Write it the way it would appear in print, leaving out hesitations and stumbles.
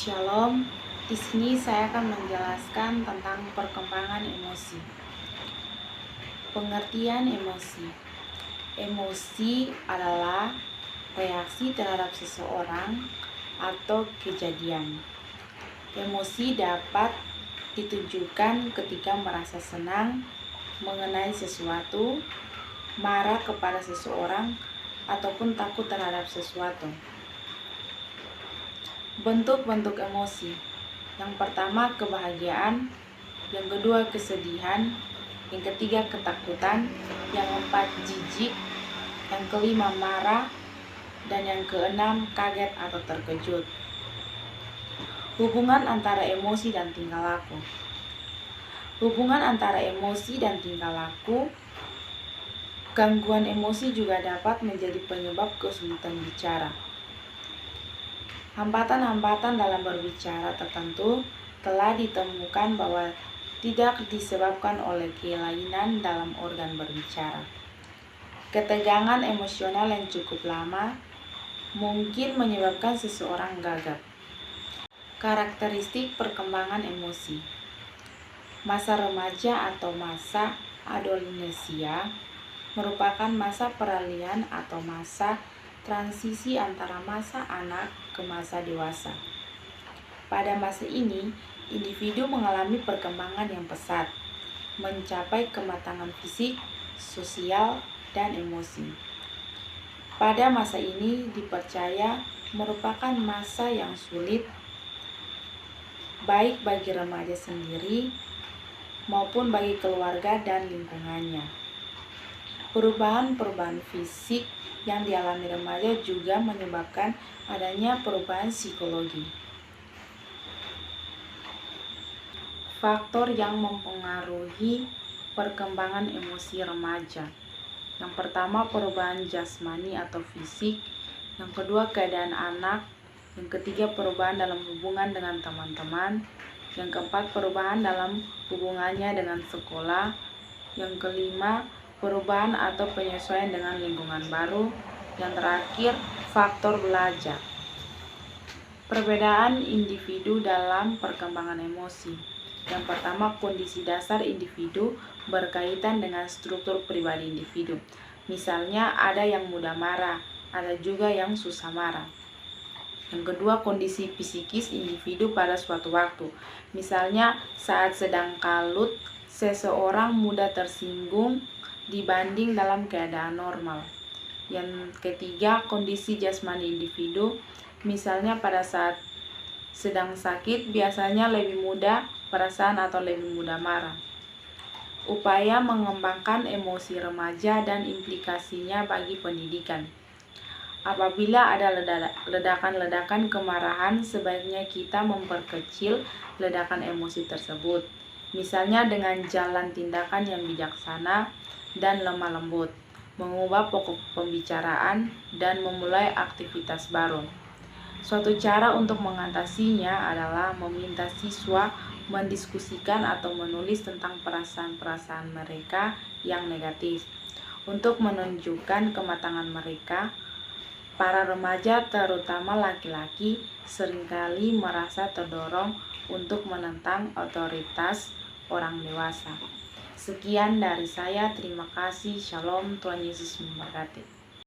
Shalom, di sini saya akan menjelaskan tentang perkembangan emosi. Pengertian emosi. Emosi adalah reaksi terhadap seseorang atau kejadian. Emosi dapat ditunjukkan ketika merasa senang mengenai sesuatu, marah kepada seseorang, ataupun takut terhadap sesuatu. Bentuk-bentuk emosi. Yang pertama kebahagiaan, yang kedua kesedihan, yang ketiga ketakutan, yang keempat jijik, yang kelima marah, dan yang keenam kaget atau terkejut. Hubungan antara emosi dan tingkah laku. Hubungan antara emosi dan tingkah laku. Gangguan emosi juga dapat menjadi penyebab kesulitan bicara. Hambatan-hambatan dalam berbicara tertentu telah ditemukan bahwa tidak disebabkan oleh kelainan dalam organ berbicara. Ketegangan emosional yang cukup lama mungkin menyebabkan seseorang gagap. Karakteristik perkembangan emosi. Masa remaja atau masa adolescensia merupakan masa peralihan atau masa transisi antara masa anak ke masa dewasa. Pada masa ini, individu mengalami perkembangan yang pesat, mencapai kematangan fisik, sosial, dan emosi. Pada masa ini dipercaya merupakan masa yang sulit, baik bagi remaja sendiri maupun bagi keluarga dan lingkungannya. Perubahan-perubahan fisik yang dialami remaja juga menyebabkan adanya perubahan psikologi. Faktor yang mempengaruhi perkembangan emosi remaja. Yang pertama perubahan jasmani atau fisik, yang kedua keadaan anak, yang ketiga perubahan dalam hubungan dengan teman-teman, yang keempat perubahan dalam hubungannya dengan sekolah, yang kelima perubahan atau penyesuaian dengan lingkungan baru, yang terakhir faktor belajar. Perbedaan individu dalam perkembangan emosi. Yang pertama, kondisi dasar individu berkaitan dengan struktur pribadi individu. Misalnya ada yang mudah marah, ada juga yang susah marah. Yang kedua, kondisi psikis individu pada suatu waktu. Misalnya saat sedang kalut, seseorang mudah tersinggung dibanding dalam keadaan normal. Yang ketiga, kondisi jasmani individu. Misalnya pada saat sedang sakit biasanya lebih mudah perasaan atau lebih mudah marah. Upaya mengembangkan emosi remaja dan implikasinya bagi pendidikan. Apabila ada ledakan-ledakan kemarahan, sebaiknya kita memperkecil ledakan emosi tersebut. Misalnya dengan jalan tindakan yang bijaksana dan lemah lembut, mengubah pokok pembicaraan, dan memulai aktivitas baru. Suatu cara untuk mengatasinya adalah meminta siswa mendiskusikan atau menulis tentang perasaan-perasaan mereka yang negatif. Untuk menunjukkan kematangan mereka, para remaja, terutama laki-laki, seringkali merasa terdorong untuk menentang otoritas orang dewasa. Sekian dari saya, terima kasih. Shalom, Tuhan Yesus memberkati.